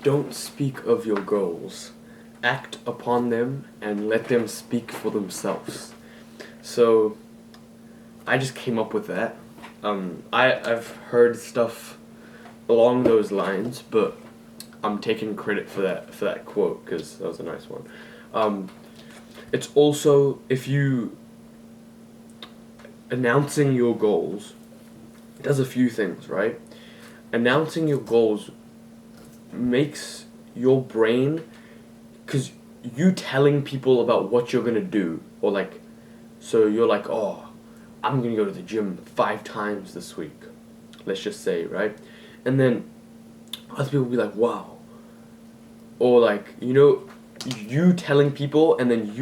Don't speak of your goals. Act upon them and let them speak for themselves. So, I just came up with that. I've heard stuff along those lines, but I'm taking credit for that quote because that was a nice one. Um, it's also if you announcing your goals does a few things, right? Announcing your goals makes your brain, because you telling people about what you're gonna do, or like, so you're like, oh, I'm gonna go to the gym 5 times this week, let's just say, right? And then other people will be like, wow. Or like, you telling people, and then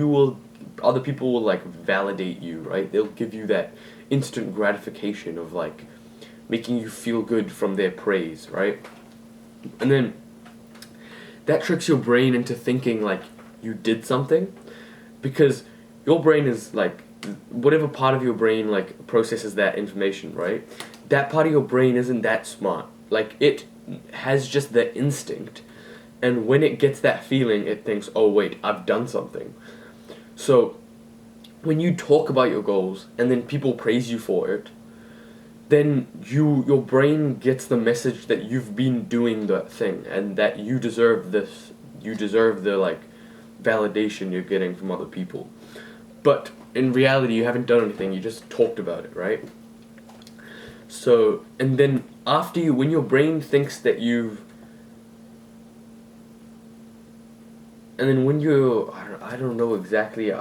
other people will like validate you, right? They'll give you that instant gratification of like making you feel good from their praise, right? And then that tricks your brain into thinking like you did something, because your brain is like, whatever part of your brain like processes that information, right? That part of your brain isn't that smart. Like, it has just the instinct, and when it gets that feeling, it thinks, oh wait, I've done something. So when you talk about your goals and then people praise you for it, then your brain gets the message that you've been doing that thing and that you deserve this. You deserve the like validation you're getting from other people. But in reality, you haven't done anything. You just talked about it, right? So, and then when your brain thinks that and then when you, I don't know exactly,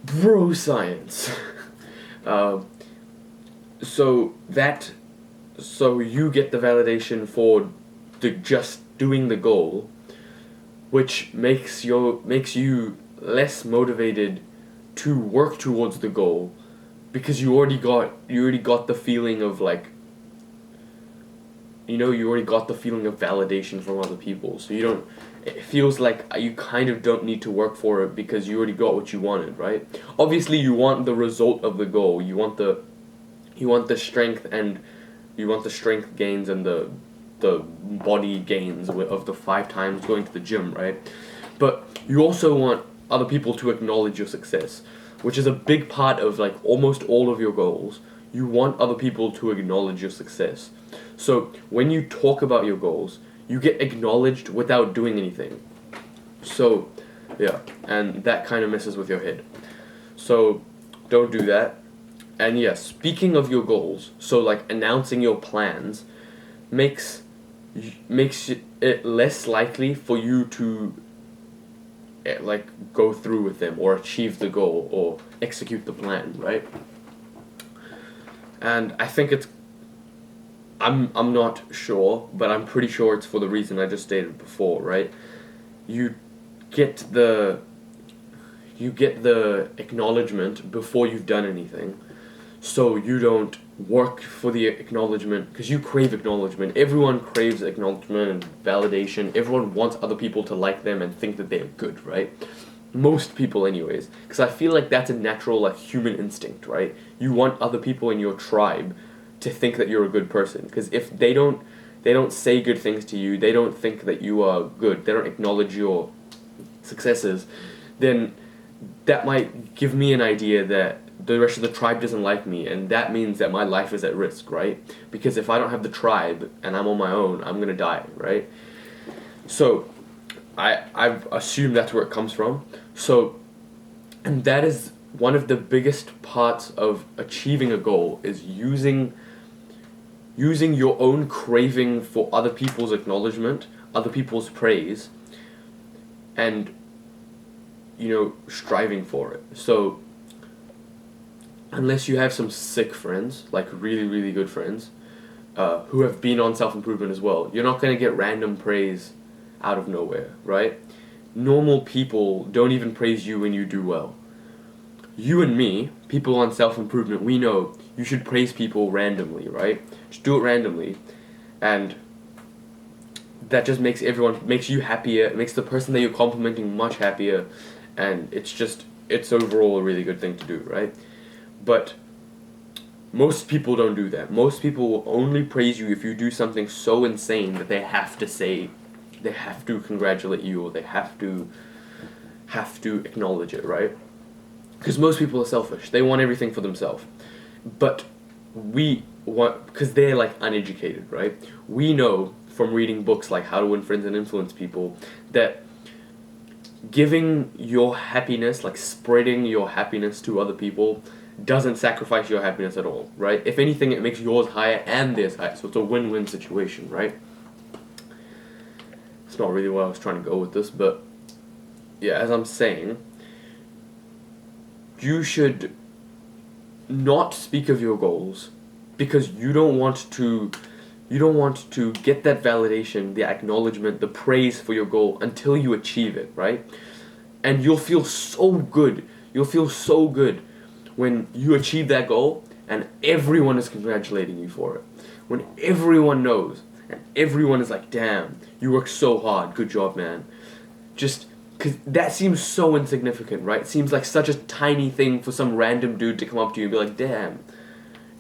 bro science. uh, so that, so you get the validation for just doing the goal, which makes you less motivated to work towards the goal, because you already got the feeling of like, you already got the feeling of validation from other people. So it feels like you kind of don't need to work for it because you already got what you wanted, right? Obviously, you want the result of the goal. You want the strength, and you want the strength gains and the body gains of the 5 times going to the gym, right? But you also want other people to acknowledge your success, which is a big part of like almost all of your goals. You want other people to acknowledge your success. So when you talk about your goals, you get acknowledged without doing anything. So, yeah, and that kind of messes with your head. So, don't do that. And yes, speaking of your goals, so like announcing your plans makes it less likely for you to like go through with them or achieve the goal or execute the plan, right? And I think I'm not sure, but I'm pretty sure it's for the reason I just stated before, right? You get the acknowledgement before you've done anything, so you don't work for the acknowledgement, because you crave acknowledgement. Everyone craves acknowledgement and validation. Everyone wants other people to like them and think that they're good, right? Most people anyways, because I feel like that's a natural like human instinct, right? You want other people in your tribe to think that you're a good person, because if they don't say good things to you, they don't think that you are good, they don't acknowledge your successes, then that might give me an idea that the rest of the tribe doesn't like me, and that means that my life is at risk, right? Because if I don't have the tribe and I'm on my own, I'm gonna die, right? So I've assumed that's where it comes from. So, and that is one of the biggest parts of achieving a goal, is using your own craving for other people's acknowledgement, other people's praise, and striving for it. So unless you have some sick friends, like really, really good friends, who have been on self-improvement as well, you're not going to get random praise out of nowhere, right? Normal people don't even praise you when you do well. You and me, people on self-improvement, we know you should praise people randomly, right? Just do it randomly, and that just makes you happier, it makes the person that you're complimenting much happier, and it's overall a really good thing to do, right? But Most people don't do that. Most people will only praise you if you do something so insane that they have to say, they have to congratulate you, or they have to acknowledge it, right? Because most people are selfish. They want everything for themselves. But we want, because they're like uneducated, right? We know from reading books like How to Win Friends and Influence People that giving your happiness, like spreading your happiness to other people, doesn't sacrifice your happiness at all, right? If anything, it makes yours higher and theirs higher. So it's a win-win situation, right? It's not really where I was trying to go with this, but yeah, as I'm saying, you should not speak of your goals because you don't want to get that validation, the acknowledgement, the praise for your goal until you achieve it, right? And you'll feel so good. You'll feel so good when you achieve that goal and everyone is congratulating you for it. When everyone knows and everyone is like, damn, you worked so hard, good job, man. Just because that seems so insignificant, right? It seems like such a tiny thing for some random dude to come up to you and be like, damn,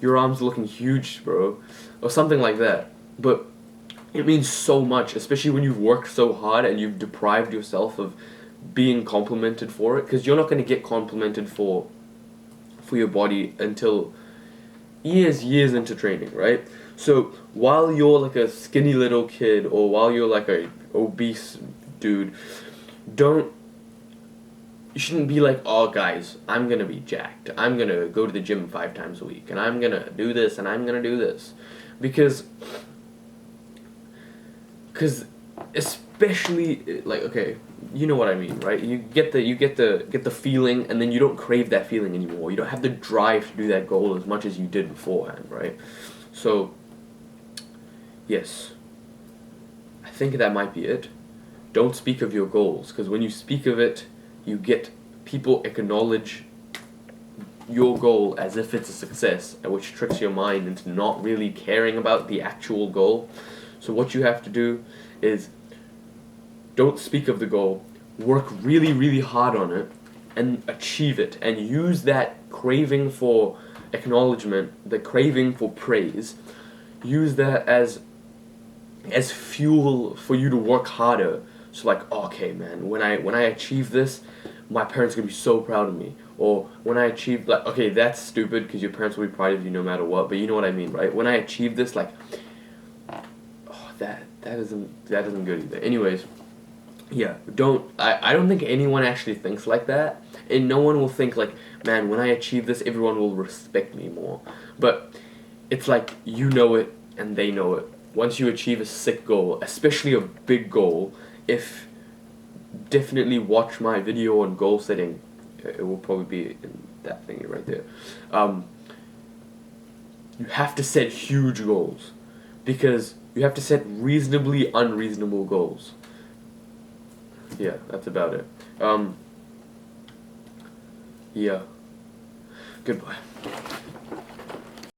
your arms are looking huge, bro. Or something like that. But it means so much, especially when you've worked so hard and you've deprived yourself of being complimented for it. Because you're not going to get complimented for your body until years into training, right? So while you're like a skinny little kid or while you're like a obese dude, you shouldn't be like, oh guys, I'm gonna be jacked. I'm gonna go to the gym 5 times a week and I'm gonna do this and I'm gonna do this. Because especially like, okay, you know what I mean, right? You get the feeling and then you don't crave that feeling anymore. You don't have the drive to do that goal as much as you did beforehand, right? So yes, I think that might be it. Don't speak of your goals, because when you speak of it, you get people acknowledge your goal as if it's a success, which tricks your mind into not really caring about the actual goal. So what you have to do is don't speak of the goal, work really hard on it, and achieve it, and use that craving for acknowledgement, the craving for praise, use that as fuel for you to work harder. So like, okay man, when I achieve this, my parents are gonna be so proud of me. Or when I achieve, like, okay, that's stupid because your parents will be proud of you no matter what, but you know what I mean, right? When I achieve this, like, oh, that isn't good either. Anyways, yeah, I don't think anyone actually thinks like that, and no one will think like, man, when I achieve this, everyone will respect me more. But it's like, you know it and they know it. Once you achieve a sick goal, especially a big goal, if definitely watch my video on goal setting, it will probably be in that thingy right there. You have to set huge goals, because you have to set reasonably unreasonable goals. Yeah, that's about it. Yeah. Goodbye.